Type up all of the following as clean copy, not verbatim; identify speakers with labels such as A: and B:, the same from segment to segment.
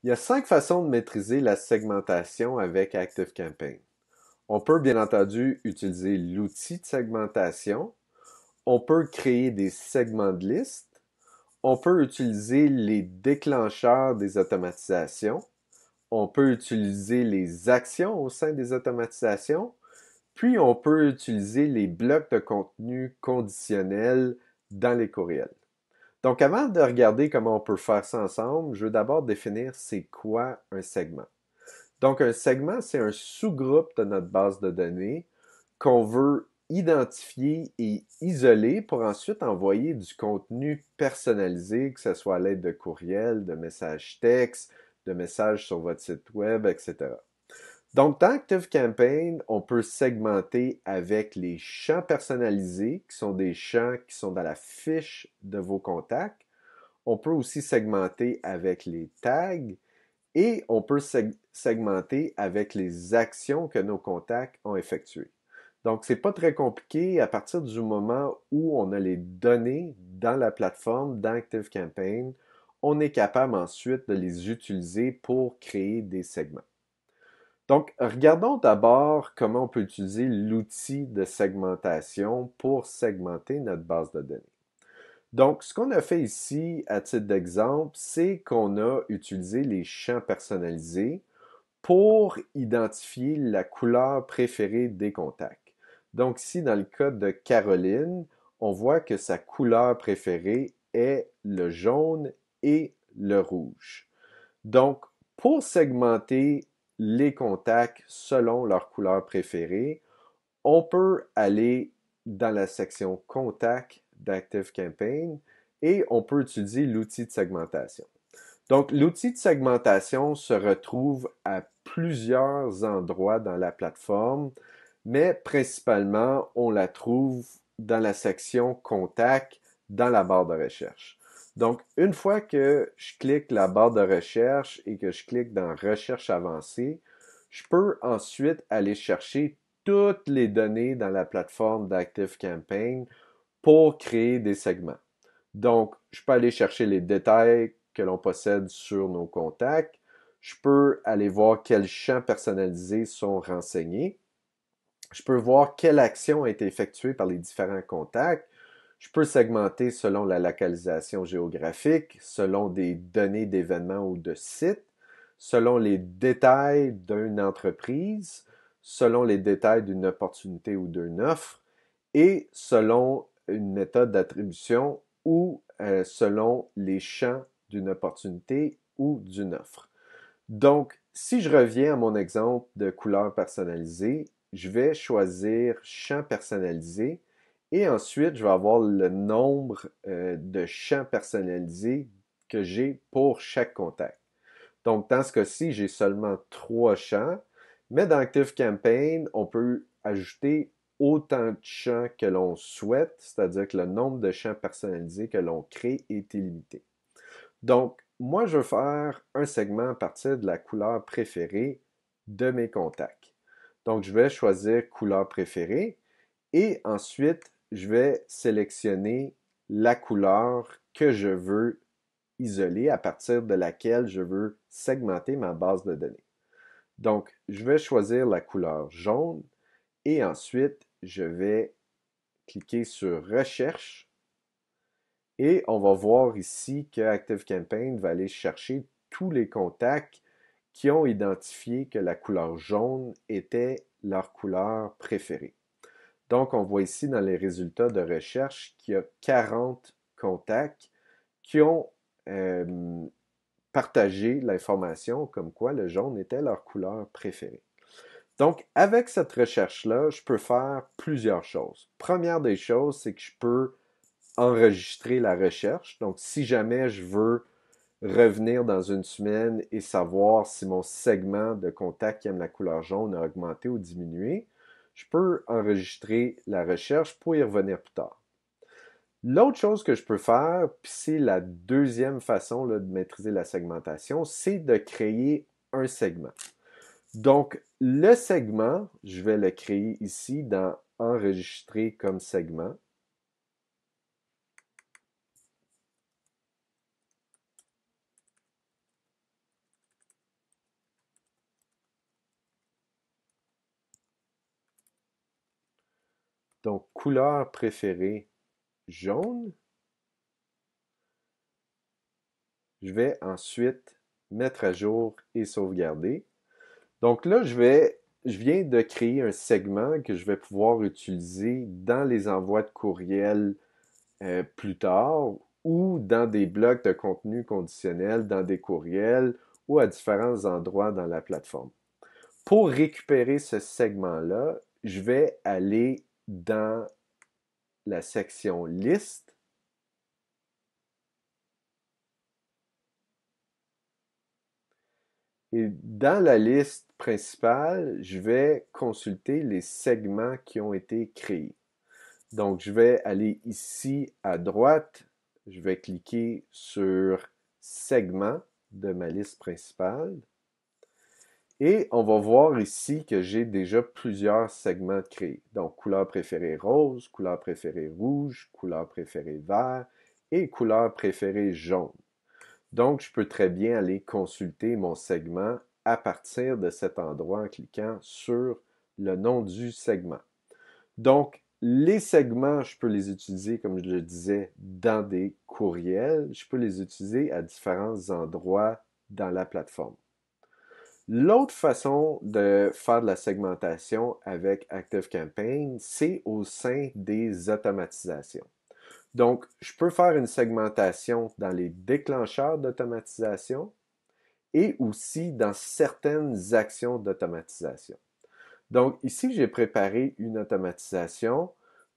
A: Il y a 5 façons de maîtriser la segmentation avec ActiveCampaign. On peut bien entendu utiliser l'outil de segmentation. On peut créer des segments de liste. On peut utiliser les déclencheurs des automatisations. On peut utiliser les actions au sein des automatisations. Puis on peut utiliser les blocs de contenu conditionnels dans les courriels. Donc, avant de regarder comment on peut faire ça ensemble, je veux d'abord définir c'est quoi un segment. Donc, un segment, c'est un sous-groupe de notre base de données qu'on veut identifier et isoler pour ensuite envoyer du contenu personnalisé, que ce soit à l'aide de courriels, de messages textes, de messages sur votre site web, etc. Donc, dans ActiveCampaign, on peut segmenter avec les champs personnalisés, qui sont des champs qui sont dans la fiche de vos contacts. On peut aussi segmenter avec les tags et on peut segmenter avec les actions que nos contacts ont effectuées. Donc, c'est pas très compliqué à partir du moment où on a les données dans la plateforme d'ActiveCampaign, on est capable ensuite de les utiliser pour créer des segments. Donc, regardons d'abord comment on peut utiliser l'outil de segmentation pour segmenter notre base de données. Donc, ce qu'on a fait ici, à titre d'exemple, c'est qu'on a utilisé les champs personnalisés pour identifier la couleur préférée des contacts. Donc, ici, dans le cas de Caroline, on voit que sa couleur préférée est le jaune et le rouge. Donc, pour segmenter les contacts selon leur couleur préférée, on peut aller dans la section Contacts d'ActiveCampaign et on peut utiliser l'outil de segmentation. Donc, l'outil de segmentation se retrouve à plusieurs endroits dans la plateforme, mais principalement, on la trouve dans la section Contact dans la barre de recherche. Donc, une fois que je clique la barre de recherche et que je clique dans Recherche avancée, je peux ensuite aller chercher toutes les données dans la plateforme d'ActiveCampaign pour créer des segments. Donc, je peux aller chercher les détails que l'on possède sur nos contacts. Je peux aller voir quels champs personnalisés sont renseignés. Je peux voir quelle action a été effectuée par les différents contacts. Je peux segmenter selon la localisation géographique, selon des données d'événements ou de sites, selon les détails d'une entreprise, selon les détails d'une opportunité ou d'une offre, et selon une méthode d'attribution ou selon les champs d'une opportunité ou d'une offre. Donc, si je reviens à mon exemple de couleur personnalisée, je vais choisir champ personnalisé et ensuite je vais avoir le nombre de champs personnalisés que j'ai pour chaque contact. Donc, dans ce cas-ci, j'ai seulement 3 champs, mais dans ActiveCampaign, on peut ajouter autant de champs que l'on souhaite, c'est-à-dire que le nombre de champs personnalisés que l'on crée est illimité. Donc, moi, je veux faire un segment à partir de la couleur préférée de mes contacts. Donc, je vais choisir couleur préférée et ensuite, je vais sélectionner la couleur que je veux isoler à partir de laquelle je veux segmenter ma base de données. Donc, je vais choisir la couleur jaune et ensuite, je vais cliquer sur Recherche et on va voir ici que ActiveCampaign va aller chercher tous les contacts qui ont identifié que la couleur jaune était leur couleur préférée. Donc, on voit ici dans les résultats de recherche qu'il y a 40 contacts qui ont partagé l'information comme quoi le jaune était leur couleur préférée. Donc, avec cette recherche-là, je peux faire plusieurs choses. Première des choses, c'est que je peux enregistrer la recherche. Donc, si jamais je veux revenir dans une semaine et savoir si mon segment de contact qui aime la couleur jaune a augmenté ou diminué, je peux enregistrer la recherche pour y revenir plus tard. L'autre chose que je peux faire, puis c'est la deuxième façon là, de maîtriser la segmentation, c'est de créer un segment. Donc, le segment, je vais le créer ici dans Enregistrer comme segment. Donc, couleur préférée jaune. Je vais ensuite mettre à jour et sauvegarder. Donc là, je viens de créer un segment que je vais pouvoir utiliser dans les envois de courriel plus tard ou dans des blocs de contenu conditionnel, dans des courriels ou à différents endroits dans la plateforme. Pour récupérer ce segment-là, je vais aller dans la section liste et dans la liste principale, je vais consulter les segments qui ont été créés. Donc, je vais aller ici à droite, je vais cliquer sur segment de ma liste principale et on va voir ici que j'ai déjà plusieurs segments créés. Donc, couleur préférée rose, couleur préférée rouge, couleur préférée vert et couleur préférée jaune. Donc, je peux très bien aller consulter mon segment à partir de cet endroit en cliquant sur le nom du segment. Donc, les segments, je peux les utiliser, comme je le disais, dans des courriels. Je peux les utiliser à différents endroits dans la plateforme. L'autre façon de faire de la segmentation avec ActiveCampaign, c'est au sein des automatisations. Donc, je peux faire une segmentation dans les déclencheurs d'automatisation et aussi dans certaines actions d'automatisation. Donc, ici, j'ai préparé une automatisation.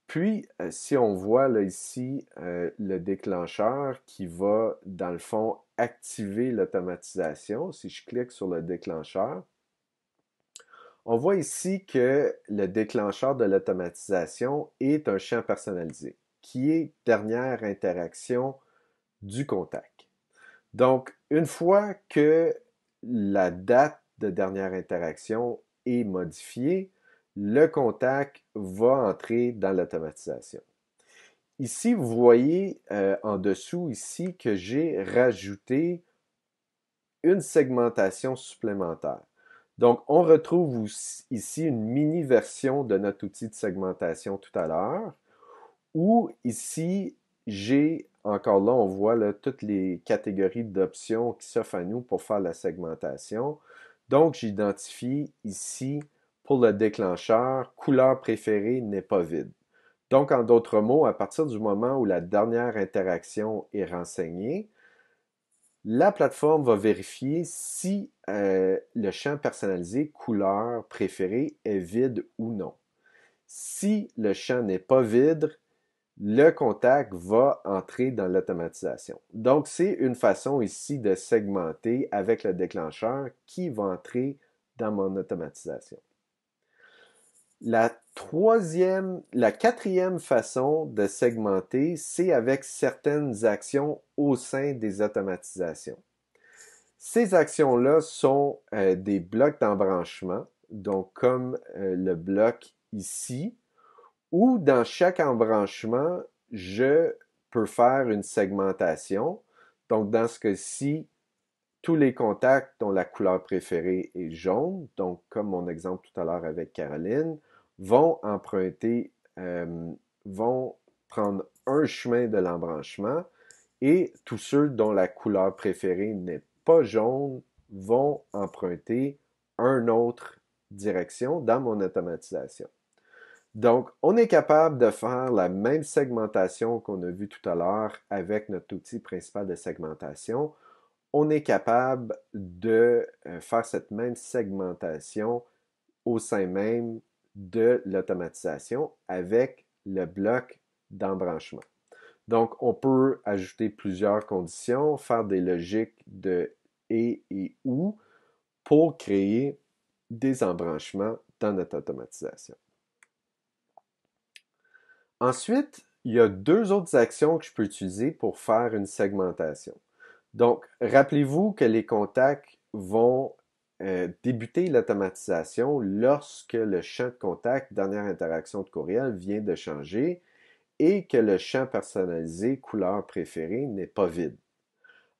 A: Puis, si on voit là ici le déclencheur qui va, dans le fond, activer l'automatisation, si je clique sur le déclencheur, on voit ici que le déclencheur de l'automatisation est un champ personnalisé, qui est dernière interaction du contact. Donc, une fois que la date de dernière interaction est modifiée, le contact va entrer dans l'automatisation. Ici, vous voyez en dessous ici que j'ai rajouté une segmentation supplémentaire. Donc, on retrouve ici une mini version de notre outil de segmentation tout à l'heure, où ici, j'ai, encore là, on voit là, toutes les catégories d'options qui s'offrent à nous pour faire la segmentation. Donc, j'identifie ici, pour le déclencheur, couleur préférée n'est pas vide. Donc, en d'autres mots, à partir du moment où la dernière interaction est renseignée, la plateforme va vérifier si le champ personnalisé couleur préférée est vide ou non. Si le champ n'est pas vide, le contact va entrer dans l'automatisation. Donc, c'est une façon ici de segmenter avec le déclencheur qui va entrer dans mon automatisation. La quatrième façon de segmenter, c'est avec certaines actions au sein des automatisations. Ces actions-là sont des blocs d'embranchement, donc comme le bloc ici, où dans chaque embranchement, je peux faire une segmentation. Donc, dans ce cas-ci, tous les contacts dont la couleur préférée est jaune, donc comme mon exemple tout à l'heure avec Caroline, vont emprunter, vont prendre un chemin de l'embranchement et tous ceux dont la couleur préférée n'est pas jaune vont emprunter une autre direction dans mon automatisation. Donc, on est capable de faire la même segmentation qu'on a vu tout à l'heure avec notre outil principal de segmentation. On est capable de faire cette même segmentation au sein même de l'automatisation avec le bloc d'embranchement. Donc, on peut ajouter plusieurs conditions, faire des logiques de et ou pour créer des embranchements dans notre automatisation. Ensuite, il y a deux autres actions que je peux utiliser pour faire une segmentation. Donc, rappelez-vous que les contacts vont débuter l'automatisation lorsque le champ de contact, dernière interaction de courriel, vient de changer et que le champ personnalisé couleur préférée n'est pas vide.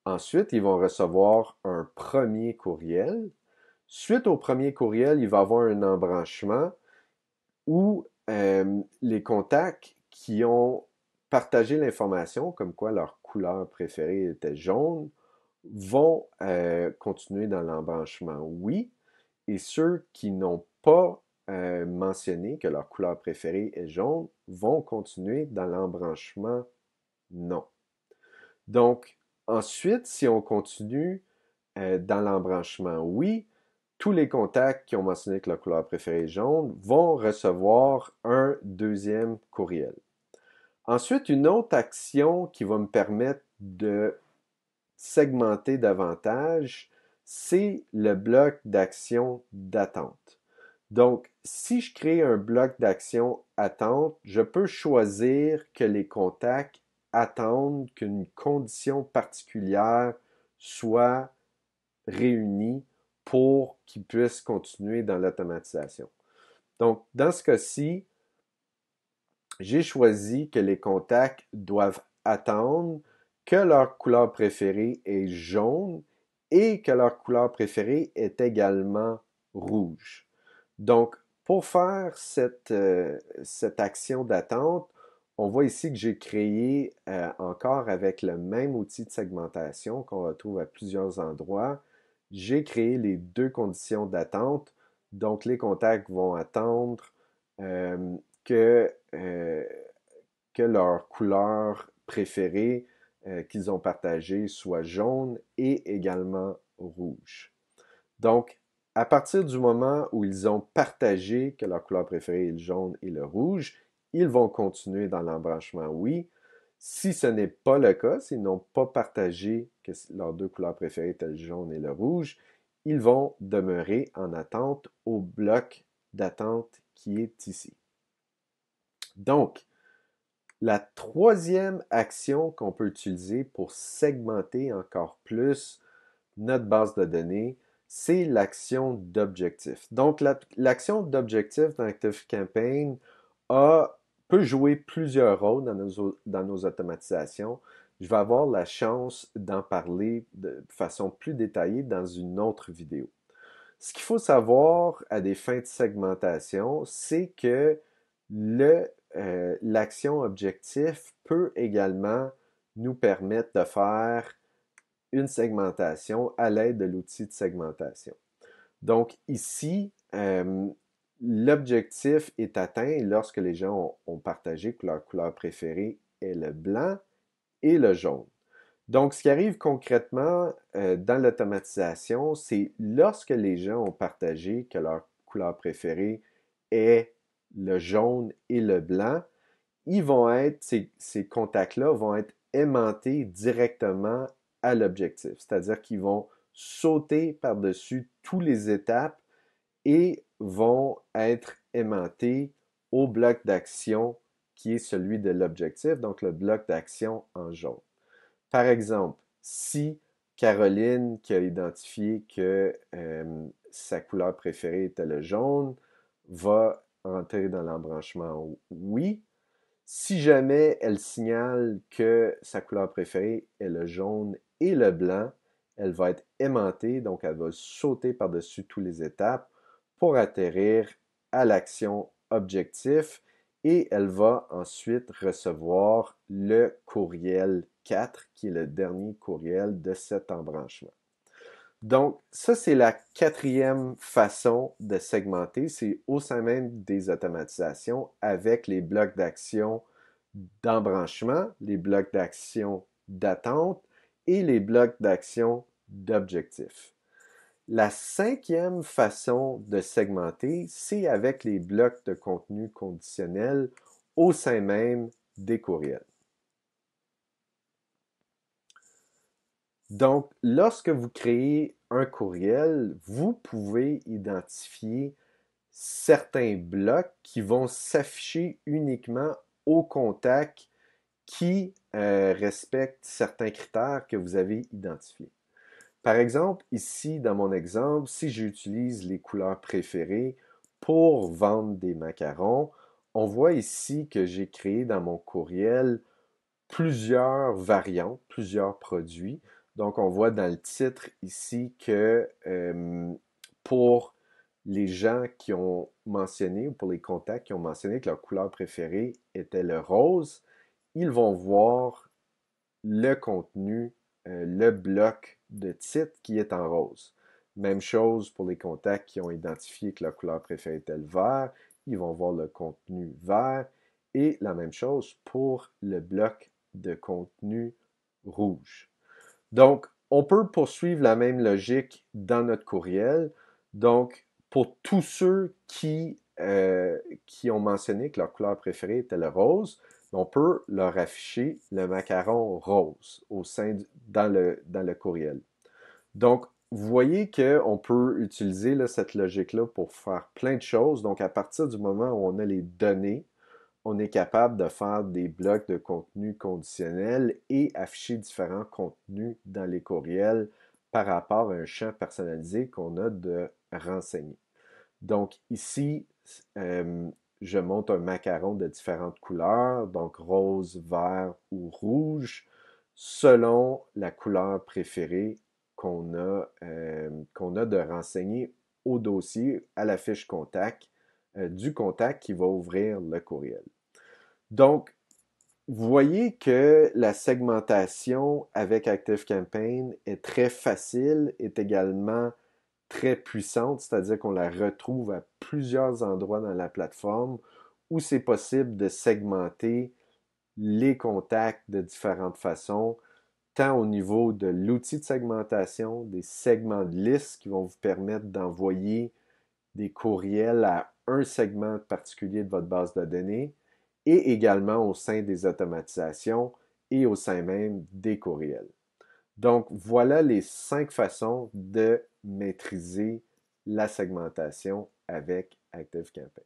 A: Ensuite, ils vont recevoir un premier courriel. Suite au premier courriel, il va y avoir un embranchement où les contacts qui ont partagé l'information, comme quoi leur couleur préférée était jaune, vont continuer dans l'embranchement oui, et ceux qui n'ont pas mentionné que leur couleur préférée est jaune vont continuer dans l'embranchement non. Donc, ensuite, si on continue dans l'embranchement oui, tous les contacts qui ont mentionné que leur couleur préférée est jaune vont recevoir un deuxième courriel. Ensuite, une autre action qui va me permettre de segmenter davantage, c'est le bloc d'action d'attente. Donc, si je crée un bloc d'action attente, je peux choisir que les contacts attendent qu'une condition particulière soit réunis pour qu'ils puissent continuer dans l'automatisation. Donc, dans ce cas-ci, j'ai choisi que les contacts doivent attendre que leur couleur préférée est jaune et que leur couleur préférée est également rouge. Donc, pour faire cette action d'attente, on voit ici que j'ai créé encore avec le même outil de segmentation qu'on retrouve à plusieurs endroits. J'ai créé les deux conditions d'attente. Donc, les contacts vont attendre euh, que, euh, que leur couleur préférée qu'ils ont partagée soit jaune et également rouge. Donc, à partir du moment où ils ont partagé que leur couleur préférée est le jaune et le rouge, ils vont continuer dans l'embranchement oui. Si ce n'est pas le cas, s'ils n'ont pas partagé que leurs deux couleurs préférées étaient le jaune et le rouge, ils vont demeurer en attente au bloc d'attente qui est ici. Donc, la troisième action qu'on peut utiliser pour segmenter encore plus notre base de données, c'est l'action d'objectif. Donc, l'action d'objectif dans ActiveCampaign peut jouer plusieurs rôles dans nos automatisations. Je vais avoir la chance d'en parler de façon plus détaillée dans une autre vidéo. Ce qu'il faut savoir à des fins de segmentation, c'est que l'action objectif peut également nous permettre de faire une segmentation à l'aide de l'outil de segmentation. Donc ici, l'objectif est atteint lorsque les gens ont partagé que leur couleur préférée est le blanc et le jaune. Donc, ce qui arrive concrètement dans l'automatisation, c'est lorsque les gens ont partagé que leur couleur préférée est le jaune et le blanc, ces contacts-là vont être aimantés directement à l'objectif. C'est-à-dire qu'ils vont sauter par-dessus toutes les étapes et vont être aimantés au bloc d'action qui est celui de l'objectif, donc le bloc d'action en jaune. Par exemple, si Caroline, qui a identifié que sa couleur préférée était le jaune, va rentrer dans l'embranchement oui. Si jamais elle signale que sa couleur préférée est le jaune et le blanc, elle va être aimantée, donc elle va sauter par-dessus toutes les étapes pour atterrir à l'action objectif et elle va ensuite recevoir le courriel 4 qui est le dernier courriel de cet embranchement. Donc, ça, c'est la quatrième façon de segmenter. C'est au sein même des automatisations avec les blocs d'action d'embranchement, les blocs d'action d'attente et les blocs d'action d'objectif. La cinquième façon de segmenter, c'est avec les blocs de contenu conditionnel au sein même des courriels. Donc, lorsque vous créez un courriel, vous pouvez identifier certains blocs qui vont s'afficher uniquement au contact qui respectent certains critères que vous avez identifiés. Par exemple, ici, dans mon exemple, si j'utilise les couleurs préférées pour vendre des macarons, on voit ici que j'ai créé dans mon courriel plusieurs variantes, plusieurs produits. Donc, on voit dans le titre ici que pour les gens qui ont mentionné, ou pour les contacts qui ont mentionné que leur couleur préférée était le rose, ils vont voir le contenu, le bloc de titre qui est en rose. Même chose pour les contacts qui ont identifié que leur couleur préférée était le vert, ils vont voir le contenu vert. Et la même chose pour le bloc de contenu rouge. Donc, on peut poursuivre la même logique dans notre courriel. Donc, pour tous ceux qui ont mentionné que leur couleur préférée était le rose, on peut leur afficher le macaron rose dans le courriel. Donc, vous voyez qu'on peut utiliser là, cette logique-là pour faire plein de choses. Donc, à partir du moment où on a les données, on est capable de faire des blocs de contenu conditionnel et afficher différents contenus dans les courriels par rapport à un champ personnalisé qu'on a de renseigner. Donc ici, euh, je monte un macaron de différentes couleurs, donc rose, vert ou rouge, selon la couleur préférée qu'on a de renseigner au dossier, à la fiche contact, du contact qui va ouvrir le courriel. Donc, vous voyez que la segmentation avec ActiveCampaign est très facile, est également très puissante, c'est-à-dire qu'on la retrouve à plusieurs endroits dans la plateforme où c'est possible de segmenter les contacts de différentes façons, tant au niveau de l'outil de segmentation, des segments de liste qui vont vous permettre d'envoyer des courriels à un segment particulier de votre base de données et également au sein des automatisations et au sein même des courriels. Donc, voilà les 5 façons de maîtriser la segmentation avec ActiveCampaign.